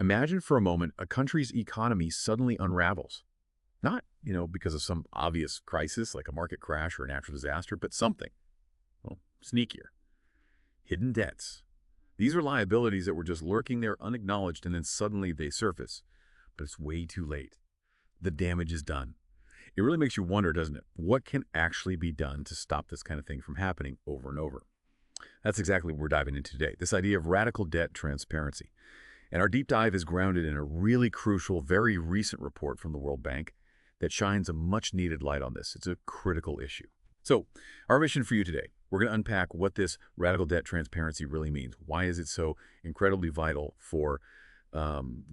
Imagine for a moment a country's economy suddenly unravels. Not, because of some obvious crisis like a market crash or a natural disaster, but something, well, sneakier. Hidden debts. These are liabilities that were just lurking there unacknowledged and then suddenly they surface. But it's way too late. The damage is done. It really makes you wonder, doesn't it? What can actually be done to stop this kind of thing from happening over and over? That's exactly what we're diving into today, this idea of radical debt transparency. And our deep dive is grounded in a really crucial, very recent report from the World Bank that shines a much-needed light on this. It's a critical issue. So, our mission for you today, we're going to unpack what this radical debt transparency really means. Why is it so incredibly vital for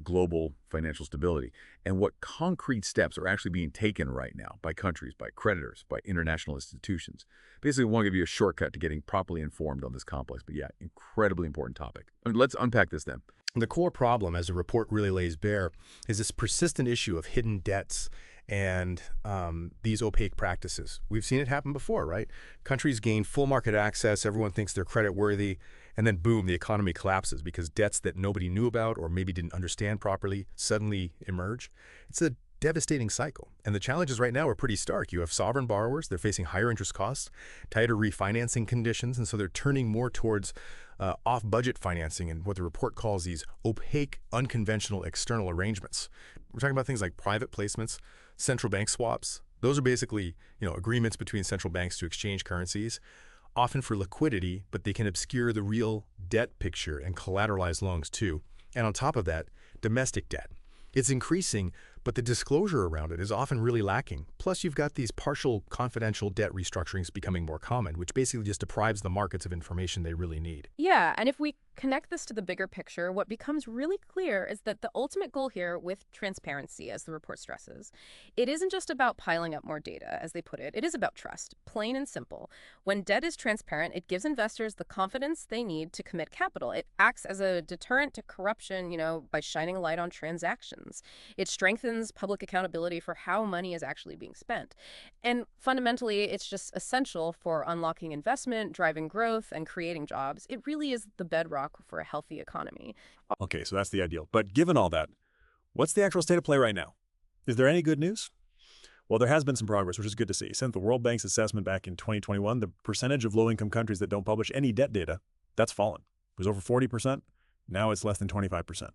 global financial stability? And what concrete steps are actually being taken right now by countries, by creditors, by international institutions? Basically, I want to give you a shortcut to getting properly informed on this complex, but yeah, incredibly important topic. Let's unpack this then. The core problem, as the report really lays bare, is this persistent issue of hidden debts and these opaque practices. We've seen it happen before, right? Countries gain full market access, everyone thinks they're credit worthy, and then boom, the economy collapses because debts that nobody knew about or maybe didn't understand properly suddenly emerge. It's a devastating cycle. And the challenges right now are pretty stark. You have sovereign borrowers, they're facing higher interest costs, tighter refinancing conditions, and so they're turning more towards off-budget financing and what the report calls these opaque, unconventional external arrangements. We're talking about things like private placements, central bank swaps. Those are basically, agreements between central banks to exchange currencies, often for liquidity, but they can obscure the real debt picture and collateralized loans too. And on top of that, domestic debt. It's increasing, but the disclosure around it is often really lacking. Plus, you've got these partial confidential debt restructurings becoming more common, which basically just deprives the markets of information they really need. Yeah, and if we connect this to the bigger picture, what becomes really clear is that the ultimate goal here with transparency, as the report stresses, it isn't just about piling up more data, as they put it. It is about trust, plain and simple. When debt is transparent, it gives investors the confidence they need to commit capital. It acts as a deterrent to corruption, by shining a light on transactions. It strengthens public accountability for how money is actually being spent. And fundamentally, it's just essential for unlocking investment, driving growth, and creating jobs. It really is the bedrock for a healthy economy. Okay, so that's the ideal. But given all that, what's the actual state of play right now? Is there any good news? Well, there has been some progress, which is good to see. Since the World Bank's assessment back in 2021, the percentage of low-income countries that don't publish any debt data, that's fallen. It was over 40%. Now it's less than 25%.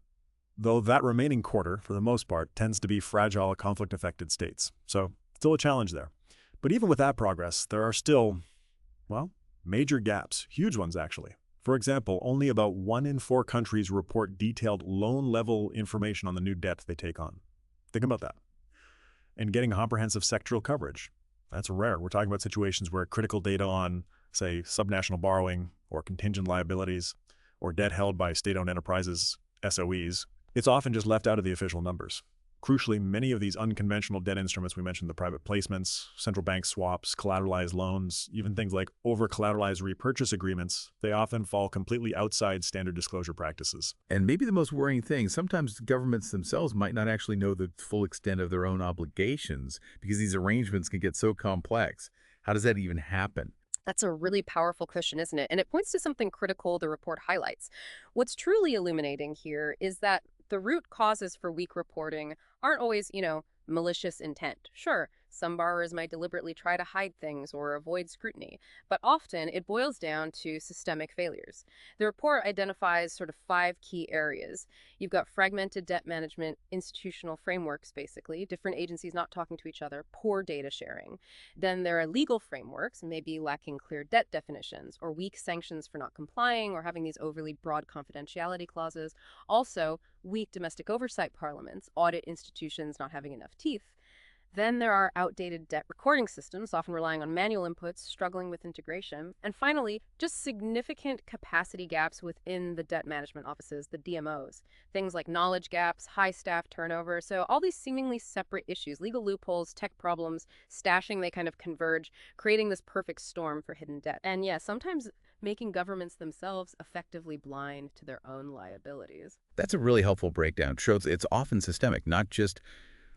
Though that remaining quarter, for the most part, tends to be fragile, conflict-affected states. So still a challenge there. But even with that progress, there are still, major gaps, huge ones actually. For example, only about 1 in 4 countries report detailed loan-level information on the new debt they take on. Think about that. And getting comprehensive sectoral coverage, that's rare. We're talking about situations where critical data on, say, subnational borrowing or contingent liabilities or debt held by state-owned enterprises, SOEs, it's often just left out of the official numbers. Crucially, many of these unconventional debt instruments, we mentioned the private placements, central bank swaps, collateralized loans, even things like over-collateralized repurchase agreements, they often fall completely outside standard disclosure practices. And maybe the most worrying thing, sometimes governments themselves might not actually know the full extent of their own obligations because these arrangements can get so complex. How does that even happen? That's a really powerful question, isn't it? And it points to something critical the report highlights. What's truly illuminating here is that the root causes for weak reporting aren't always, malicious intent. Sure, some borrowers might deliberately try to hide things or avoid scrutiny, but often it boils down to systemic failures. The report identifies sort of 5 key areas. You've got fragmented debt management, institutional frameworks, basically, different agencies not talking to each other, poor data sharing. Then there are legal frameworks, maybe lacking clear debt definitions, or weak sanctions for not complying, or having these overly broad confidentiality clauses. Also, weak domestic oversight parliaments, audit institutions not having enough teeth. Then there are outdated debt recording systems, often relying on manual inputs, struggling with integration. And finally, just significant capacity gaps within the debt management offices, the DMOs. Things like knowledge gaps, high staff turnover. So all these seemingly separate issues, legal loopholes, tech problems, stashing, they kind of converge, creating this perfect storm for hidden debt. And yeah, sometimes making governments themselves effectively blind to their own liabilities. That's a really helpful breakdown. It shows it's often systemic, not just,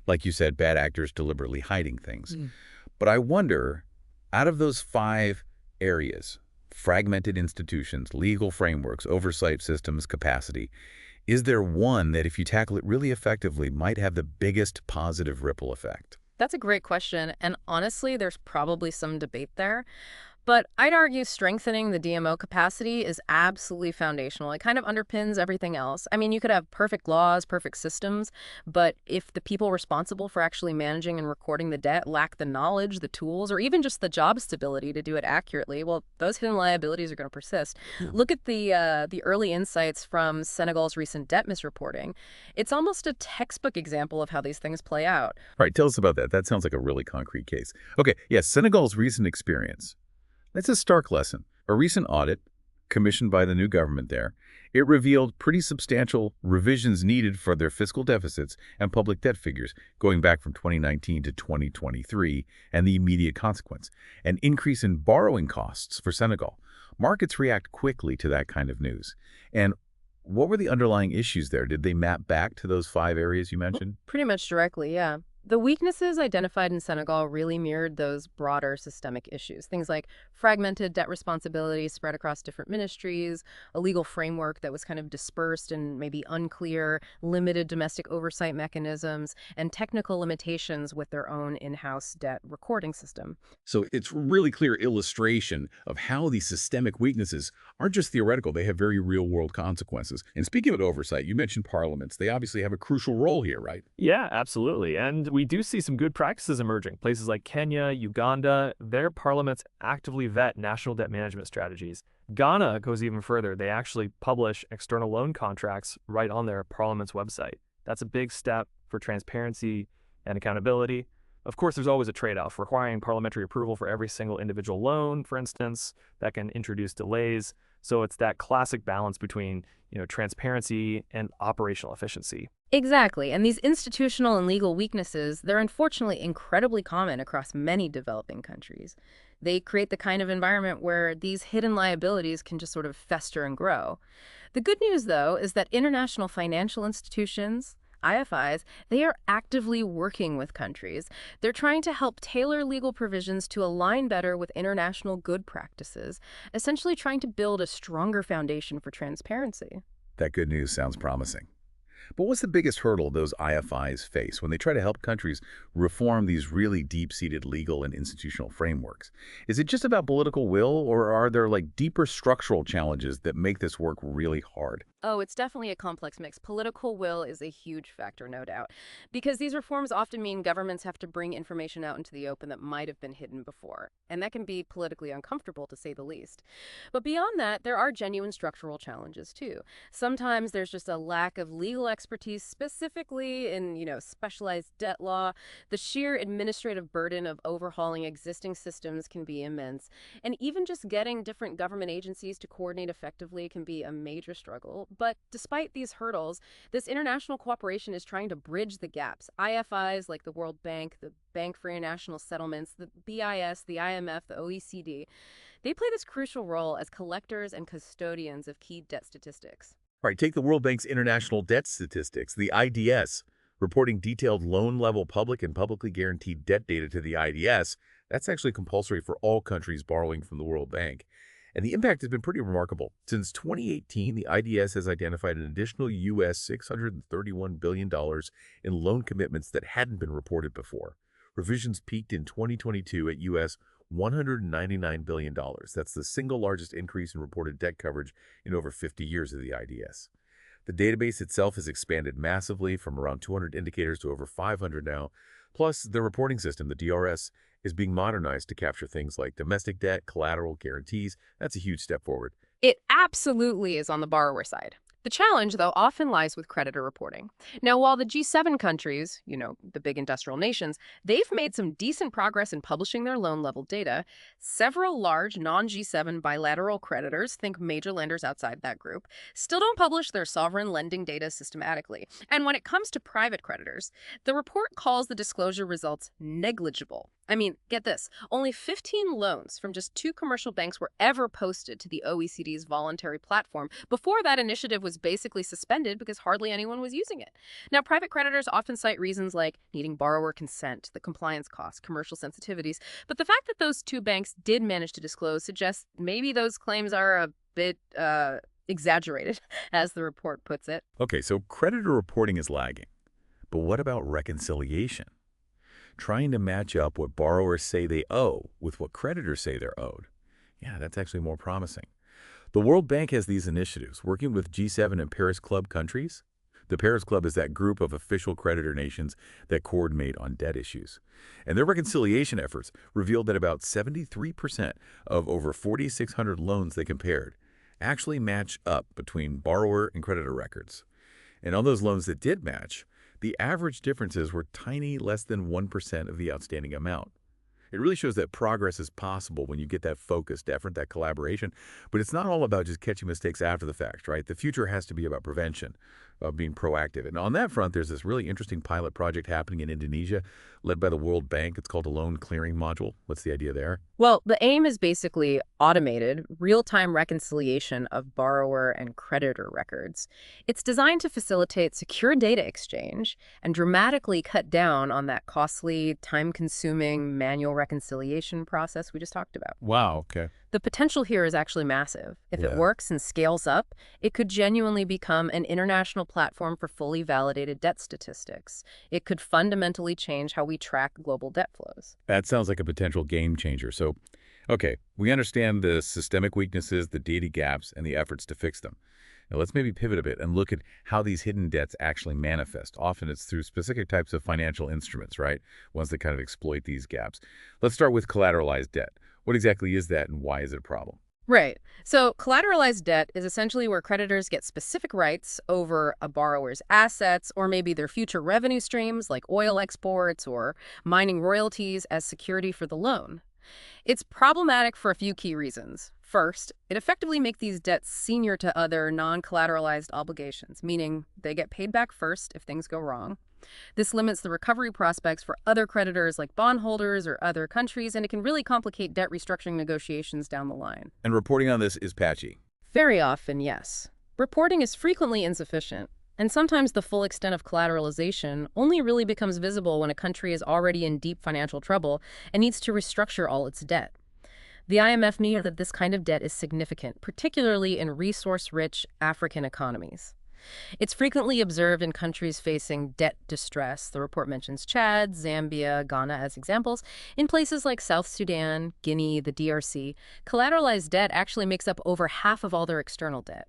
like you said, bad actors deliberately hiding things. But I wonder, out of those 5 areas, fragmented institutions, legal frameworks, oversight systems, capacity, Is there one that, if you tackle it really effectively, might have the biggest positive ripple effect? That's a great question, and honestly, there's probably some debate there. But I'd argue strengthening the DMO capacity is absolutely foundational. It kind of underpins everything else. I mean, you could have perfect laws, perfect systems, but if the people responsible for actually managing and recording the debt lack the knowledge, the tools, or even just the job stability to do it accurately, well, those hidden liabilities are going to persist. Yeah. Look at the early insights from Senegal's recent debt misreporting. It's almost a textbook example of how these things play out. All right, tell us about that. That sounds like a really concrete case. Okay, yes, Senegal's recent experience. That's a stark lesson. A recent audit, commissioned by the new government there, it revealed pretty substantial revisions needed for their fiscal deficits and public debt figures going back from 2019 to 2023, and the immediate consequence, an increase in borrowing costs for Senegal. Markets react quickly to that kind of news. And what were the underlying issues there? Did they map back to those 5 areas you mentioned? Pretty much directly, yeah. The weaknesses identified in Senegal really mirrored those broader systemic issues. Things like fragmented debt responsibility spread across different ministries, a legal framework that was kind of dispersed and maybe unclear, limited domestic oversight mechanisms, and technical limitations with their own in-house debt recording system. So it's really clear illustration of how these systemic weaknesses aren't just theoretical, they have very real-world consequences. And speaking of oversight, you mentioned parliaments. They obviously have a crucial role here, right? Yeah, absolutely. And we do see some good practices emerging. Places like Kenya, Uganda, their parliaments actively vet national debt management strategies. Ghana goes even further. They actually publish external loan contracts right on their parliament's website. That's a big step for transparency and accountability. Of course, there's always a trade-off. Requiring parliamentary approval for every single individual loan, for instance, that can introduce delays. So it's that classic balance between, transparency and operational efficiency. Exactly, and these institutional and legal weaknesses, they're unfortunately incredibly common across many developing countries. They create the kind of environment where these hidden liabilities can just sort of fester and grow. The good news, though, is that international financial institutions, IFIs, they are actively working with countries. They're trying to help tailor legal provisions to align better with international good practices, essentially trying to build a stronger foundation for transparency. That good news sounds promising. But what's the biggest hurdle those IFIs face when they try to help countries reform these really deep-seated legal and institutional frameworks? Is it just about political will, or are there deeper structural challenges that make this work really hard? Oh, it's definitely a complex mix. Political will is a huge factor, no doubt, because these reforms often mean governments have to bring information out into the open that might have been hidden before, and that can be politically uncomfortable, to say the least. But beyond that, there are genuine structural challenges, too. Sometimes there's just a lack of legal expertise, specifically in, specialized debt law. The sheer administrative burden of overhauling existing systems can be immense, and even just getting different government agencies to coordinate effectively can be a major struggle. But despite these hurdles, this international cooperation is trying to bridge the gaps. IFIs like the World Bank, the Bank for International Settlements, the BIS, the IMF, the OECD, they play this crucial role as collectors and custodians of key debt statistics. All right, take the World Bank's International Debt Statistics, the IDS, reporting detailed loan-level public and publicly guaranteed debt data to the IDS. That's actually compulsory for all countries borrowing from the World Bank. And the impact has been pretty remarkable. Since 2018, the IDS has identified an additional U.S. $631 billion in loan commitments that hadn't been reported before. Revisions peaked in 2022 at U.S. $199 billion. That's the single largest increase in reported debt coverage in over 50 years of the IDS. The database itself has expanded massively from around 200 indicators to over 500 now. Plus, the reporting system, the DRS, is being modernized to capture things like domestic debt, collateral, guarantees. That's a huge step forward. It absolutely is on the borrower side. The challenge, though, often lies with creditor reporting. Now, while the G7 countries, the big industrial nations, they've made some decent progress in publishing their loan-level data, several large non-G7 bilateral creditors, think major lenders outside that group, still don't publish their sovereign lending data systematically. And when it comes to private creditors, the report calls the disclosure results negligible. I mean, get this, only 15 loans from just 2 commercial banks were ever posted to the OECD's voluntary platform before that initiative was basically suspended because hardly anyone was using it. Now, private creditors often cite reasons like needing borrower consent, the compliance costs, commercial sensitivities, but the fact that those 2 banks did manage to disclose suggests maybe those claims are a bit exaggerated, as the report puts it. Okay, so creditor reporting is lagging. But what about reconciliation? Trying to match up what borrowers say they owe with what creditors say they're owed. Yeah, that's actually more promising. The World Bank has these initiatives, working with G7 and Paris Club countries. The Paris Club is that group of official creditor nations that coordinate on debt issues. And their reconciliation efforts revealed that about 73% of over 4,600 loans they compared actually match up between borrower and creditor records. And on those loans that did match, the average differences were tiny, less than 1% of the outstanding amount. It really shows that progress is possible when you get that focused effort, that collaboration. But it's not all about just catching mistakes after the fact, right? The future has to be about prevention, about being proactive. And on that front, there's this really interesting pilot project happening in Indonesia, led by the World Bank. It's called a loan clearing module. What's the idea there? Well, the aim is basically automated, real-time reconciliation of borrower and creditor records. It's designed to facilitate secure data exchange and dramatically cut down on that costly, time-consuming manual reconciliation process we just talked about. Wow, okay. The potential here is actually massive. If it Yeah. works and scales up, it could genuinely become an international platform for fully validated debt statistics. It could fundamentally change how we track global debt flows. That sounds like a potential game changer. So, okay, we understand the systemic weaknesses, the data gaps, and the efforts to fix them. Now, let's maybe pivot a bit and look at how these hidden debts actually manifest. Often it's through specific types of financial instruments, right? Ones that kind of exploit these gaps. Let's start with collateralized debt. What exactly is that and why is it a problem? Right. So collateralized debt is essentially where creditors get specific rights over a borrower's assets or maybe their future revenue streams like oil exports or mining royalties as security for the loan. It's problematic for a few key reasons. First, it effectively makes these debts senior to other non-collateralized obligations, meaning they get paid back first if things go wrong. This limits the recovery prospects for other creditors like bondholders or other countries, and it can really complicate debt restructuring negotiations down the line. And reporting on this is patchy. Very often, yes. Reporting is frequently insufficient, and sometimes the full extent of collateralization only really becomes visible when a country is already in deep financial trouble and needs to restructure all its debt. The IMF knew that this kind of debt is significant, particularly in resource-rich African economies. It's frequently observed in countries facing debt distress. The report mentions Chad, Zambia, Ghana as examples. In places like South Sudan, Guinea, the DRC, collateralized debt actually makes up over half of all their external debt.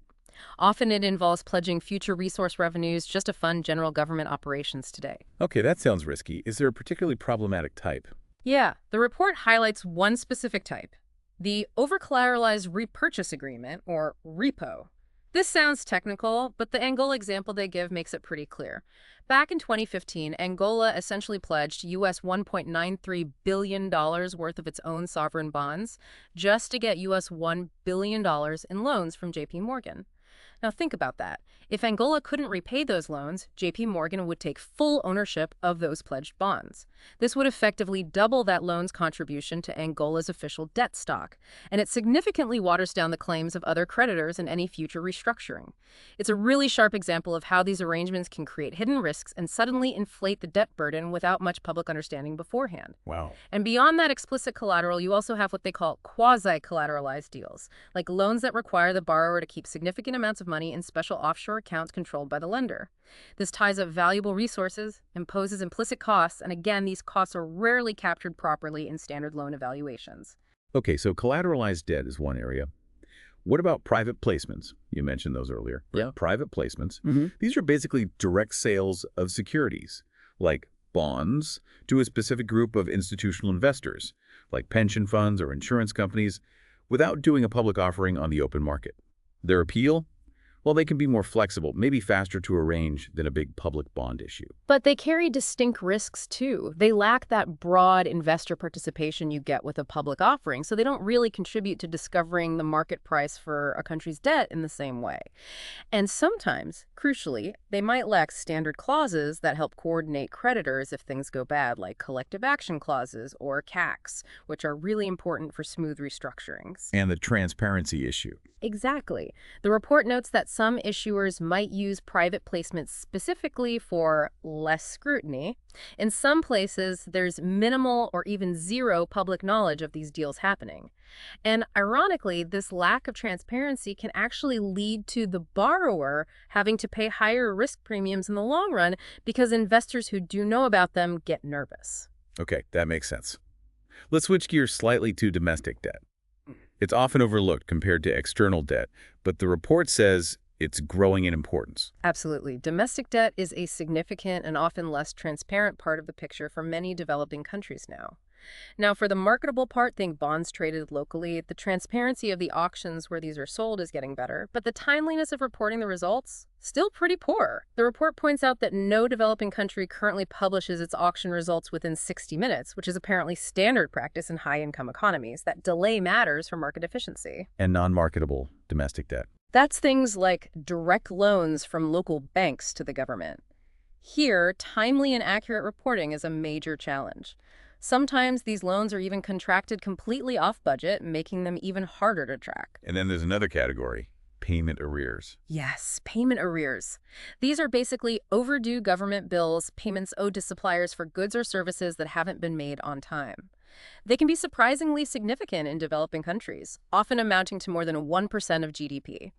Often it involves pledging future resource revenues just to fund general government operations today. Okay, that sounds risky. Is there a particularly problematic type? Yeah, the report highlights one specific type, the over-collateralized repurchase agreement, or repo. This sounds technical, but the Angola example they give makes it pretty clear. Back in 2015, Angola essentially pledged US $1.93 billion worth of its own sovereign bonds just to get US $1 billion in loans from JP Morgan. Now think about that. If Angola couldn't repay those loans, JP Morgan would take full ownership of those pledged bonds. This would effectively double that loan's contribution to Angola's official debt stock, and it significantly waters down the claims of other creditors in any future restructuring. It's a really sharp example of how these arrangements can create hidden risks and suddenly inflate the debt burden without much public understanding beforehand. Wow. And beyond that explicit collateral, you also have what they call quasi-collateralized deals, like loans that require the borrower to keep significant amounts of money in special offshore accounts controlled by the lender. This ties up valuable resources, imposes implicit costs, and again, these costs are rarely captured properly in standard loan evaluations. Okay, so collateralized debt is one area. What about private placements? You mentioned those earlier. Yeah. Private placements. These are basically direct sales of securities, like bonds, to a specific group of institutional investors, like pension funds or insurance companies, without doing a public offering on the open market. Their appeal? Well, they can be more flexible, maybe faster to arrange than a big public bond issue. But they carry distinct risks, too. They lack that broad investor participation you get with a public offering, so they don't really contribute to discovering the market price for a country's debt in the same way. And sometimes, crucially, they might lack standard clauses that help coordinate creditors if things go bad, like collective action clauses or CACs, which are really important for smooth restructurings. And the transparency issue. Exactly. The report notes that some issuers might use private placements specifically for less scrutiny. In some places, there's minimal or even zero public knowledge of these deals happening. And ironically, this lack of transparency can actually lead to the borrower having to pay higher risk premiums in the long run because investors who do know about them get nervous. Okay, that makes sense. Let's switch gears slightly to domestic debt. It's often overlooked compared to external debt, but the report says it's growing in importance. Absolutely. Domestic debt is a significant and often less transparent part of the picture for many developing countries now. Now, for the marketable part, think bonds traded locally, the transparency of the auctions where these are sold is getting better, but the timeliness of reporting the results, still pretty poor. The report points out that no developing country currently publishes its auction results within 60 minutes, which is apparently standard practice in high-income economies. That delay matters for market efficiency. And non-marketable domestic debt. That's things like direct loans from local banks to the government. Here, timely and accurate reporting is a major challenge. Sometimes these loans are even contracted completely off budget, making them even harder to track. And then there's another category, payment arrears. Yes, payment arrears. These are basically overdue government bills, payments owed to suppliers for goods or services that haven't been made on time. They can be surprisingly significant in developing countries, often amounting to more than 1% of GDP.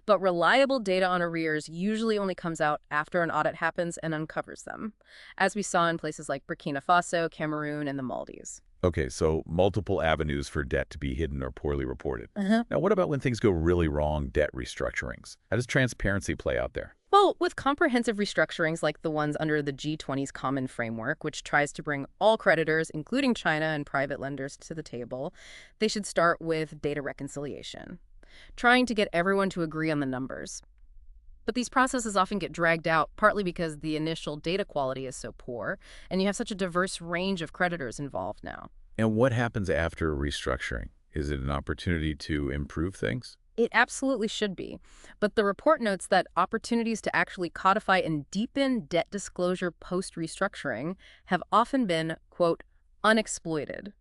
But reliable data on arrears usually only comes out after an audit happens and uncovers them, as we saw in places like Burkina Faso, Cameroon, and the Maldives. Okay, so multiple avenues for debt to be hidden or poorly reported. Uh-huh. Now, what about when things go really wrong, debt restructurings? How does transparency play out there? Well, with comprehensive restructurings like the ones under the G20's Common Framework, which tries to bring all creditors, including China and private lenders, to the table, they should start with data reconciliation, trying to get everyone to agree on the numbers. But these processes often get dragged out, partly because the initial data quality is so poor, and you have such a diverse range of creditors involved now. And what happens after restructuring? Is it an opportunity to improve things? It absolutely should be. But the report notes that opportunities to actually codify and deepen debt disclosure post-restructuring have often been, quote, unexploited.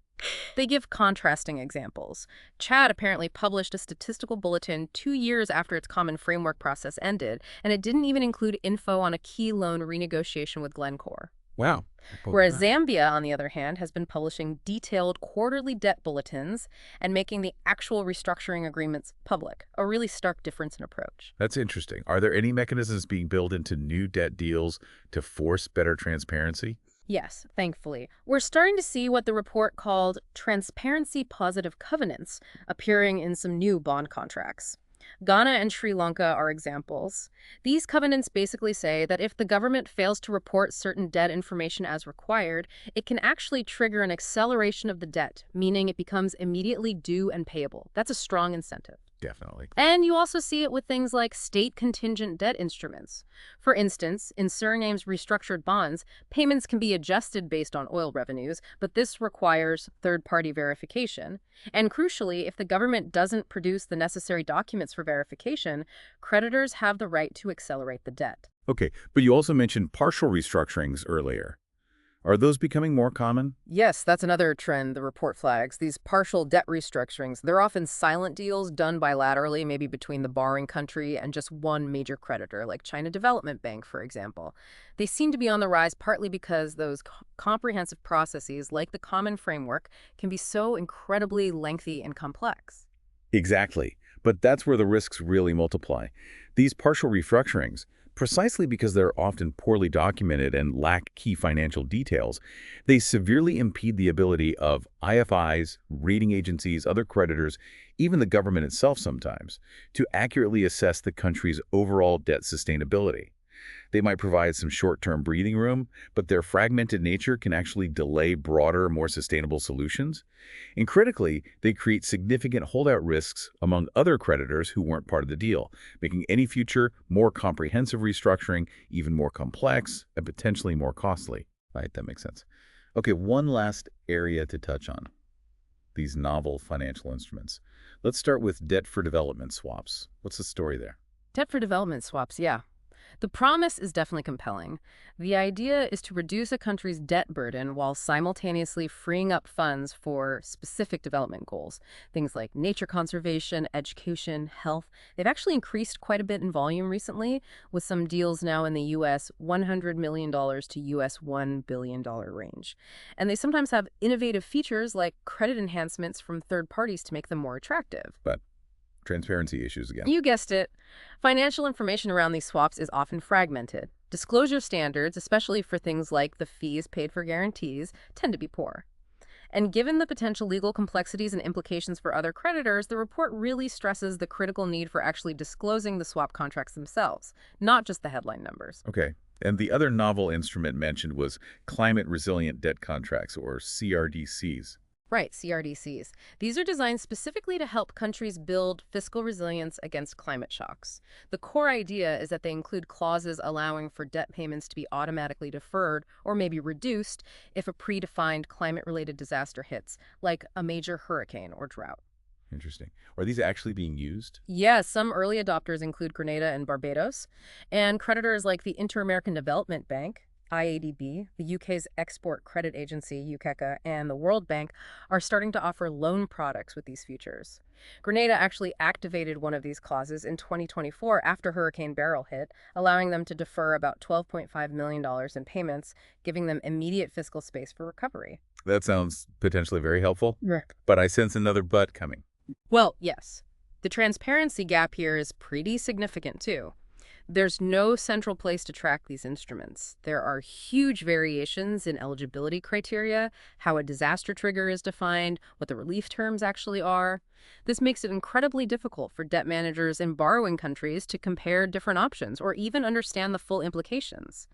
They give contrasting examples. Chad apparently published a statistical bulletin 2 years after its common framework process ended, and it didn't even include info on a key loan renegotiation with Glencore. Wow. Whereas Zambia, on the other hand, has been publishing detailed quarterly debt bulletins and making the actual restructuring agreements public, a really stark difference in approach. That's interesting. Are there any mechanisms being built into new debt deals to force better transparency? Yes, thankfully. We're starting to see what the report called transparency positive covenants appearing in some new bond contracts. Ghana and Sri Lanka are examples. These covenants basically say that if the government fails to report certain debt information as required, it can actually trigger an acceleration of the debt, meaning it becomes immediately due and payable. That's a strong incentive. Definitely. And you also see it with things like state contingent debt instruments. For instance, in Suriname's restructured bonds, payments can be adjusted based on oil revenues, but this requires third-party verification. And crucially, if the government doesn't produce the necessary documents for verification, creditors have the right to accelerate the debt. Okay, but you also mentioned partial restructurings earlier. Are those becoming more common? Yes, that's another trend the report flags. These partial debt restructurings, they're often silent deals done bilaterally, maybe between the borrowing country and just one major creditor, like China Development Bank, for example. They seem to be on the rise partly because those comprehensive processes, like the Common Framework, can be so incredibly lengthy and complex. Exactly. But that's where the risks really multiply. These partial restructurings, precisely because they're often poorly documented and lack key financial details, they severely impede the ability of IFIs, rating agencies, other creditors, even the government itself sometimes, to accurately assess the country's overall debt sustainability. They might provide some short-term breathing room, but their fragmented nature can actually delay broader, more sustainable solutions. And critically, they create significant holdout risks among other creditors who weren't part of the deal, making any future, more comprehensive restructuring even more complex and potentially more costly. Right, that makes sense. Okay, one last area to touch on. These novel financial instruments. Let's start with debt for development swaps. What's the story there? Debt for development swaps, yeah. The promise is definitely compelling. The idea is to reduce a country's debt burden while simultaneously freeing up funds for specific development goals. Things like nature conservation, education, health. They've actually increased quite a bit in volume recently, with some deals now in the U.S. $100 million to U.S. $1 billion range. And they sometimes have innovative features like credit enhancements from third parties to make them more attractive. But transparency issues again. You guessed it. Financial information around these swaps is often fragmented. Disclosure standards, especially for things like the fees paid for guarantees, tend to be poor. And given the potential legal complexities and implications for other creditors, the report really stresses the critical need for actually disclosing the swap contracts themselves, not just the headline numbers. Okay. And the other novel instrument mentioned was climate resilient debt contracts, or CRDCs. Right, CRDCs. These are designed specifically to help countries build fiscal resilience against climate shocks. The core idea is that they include clauses allowing for debt payments to be automatically deferred or maybe reduced if a predefined climate-related disaster hits, like a major hurricane or drought. Interesting. Are these actually being used? Yes, some early adopters include Grenada and Barbados, and creditors like the Inter-American Development Bank, IADB, the UK's Export Credit Agency, UKECA, and the World Bank are starting to offer loan products with these features. Grenada actually activated one of these clauses in 2024 after Hurricane Beryl hit, allowing them to defer about $12.5 million in payments, giving them immediate fiscal space for recovery. That sounds potentially very helpful, Yeah. but I sense another but coming. Well, yes. The transparency gap here is pretty significant, too. There's no central place to track these instruments. There are huge variations in eligibility criteria, how a disaster trigger is defined, what the relief terms actually are. This makes it incredibly difficult for debt managers in borrowing countries to compare different options or even understand the full implications.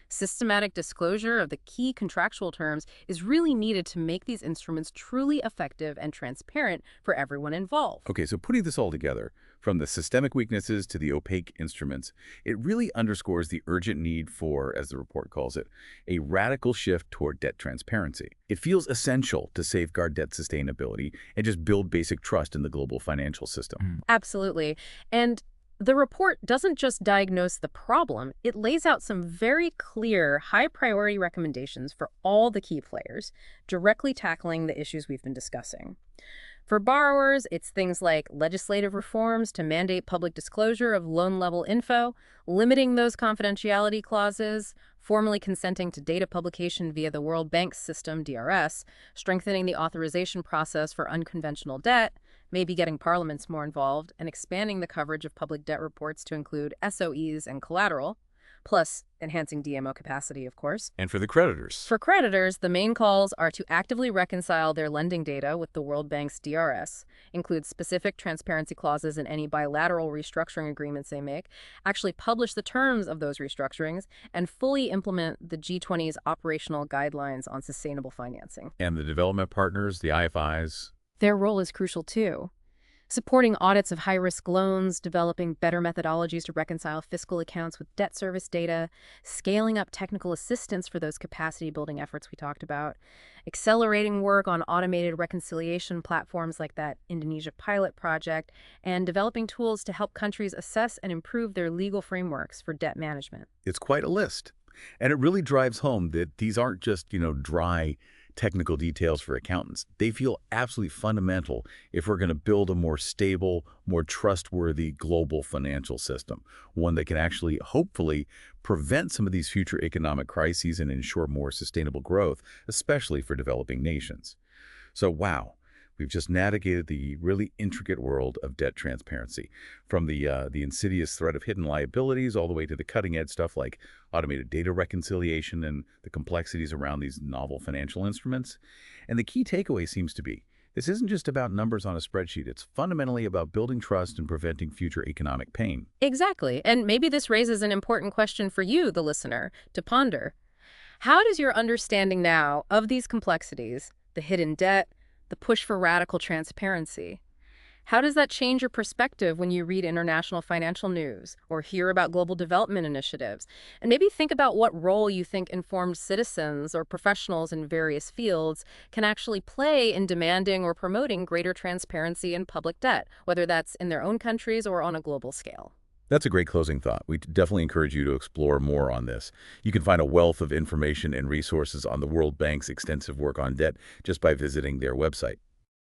Systematic disclosure of the key contractual terms is really needed to make these instruments truly effective and transparent for everyone involved. Okay, so putting this all together, from the systemic weaknesses to the opaque instruments, it really underscores the urgent need for, as the report calls it, a radical shift toward debt transparency. It feels essential to safeguard debt sustainability and just build basic trust in the global financial system. Absolutely. And the report doesn't just diagnose the problem, it lays out some very clear, high-priority recommendations for all the key players, directly tackling the issues we've been discussing. For borrowers, it's things like legislative reforms to mandate public disclosure of loan-level info, limiting those confidentiality clauses, formally consenting to data publication via the World Bank's system, DRS, strengthening the authorization process for unconventional debt, maybe getting parliaments more involved, and expanding the coverage of public debt reports to include SOEs and collateral, plus enhancing DMO capacity, of course. And for the creditors? For creditors, the main calls are to actively reconcile their lending data with the World Bank's DRS, include specific transparency clauses in any bilateral restructuring agreements they make, actually publish the terms of those restructurings, and fully implement the G20's operational guidelines on sustainable financing. And the development partners, the IFIs? Their role is crucial, too. Supporting audits of high-risk loans, developing better methodologies to reconcile fiscal accounts with debt service data, scaling up technical assistance for those capacity-building efforts we talked about, accelerating work on automated reconciliation platforms like that Indonesia pilot project, and developing tools to help countries assess and improve their legal frameworks for debt management. It's quite a list. And it really drives home that these aren't just, dry technical details for accountants. They feel absolutely fundamental if we're going to build a more stable, more trustworthy global financial system, one that can actually, hopefully, prevent some of these future economic crises and ensure more sustainable growth, especially for developing nations. So, wow. We've just navigated the really intricate world of debt transparency, from the insidious threat of hidden liabilities all the way to the cutting-edge stuff like automated data reconciliation and the complexities around these novel financial instruments. And the key takeaway seems to be, this isn't just about numbers on a spreadsheet. It's fundamentally about building trust and preventing future economic pain. Exactly. And maybe this raises an important question for you, the listener, to ponder. How does your understanding now of these complexities, the hidden debt, the push for radical transparency, how does that change your perspective when you read international financial news or hear about global development initiatives? And maybe think about what role you think informed citizens or professionals in various fields can actually play in demanding or promoting greater transparency in public debt, whether that's in their own countries or on a global scale. That's a great closing thought. We definitely encourage you to explore more on this. You can find a wealth of information and resources on the World Bank's extensive work on debt just by visiting their website.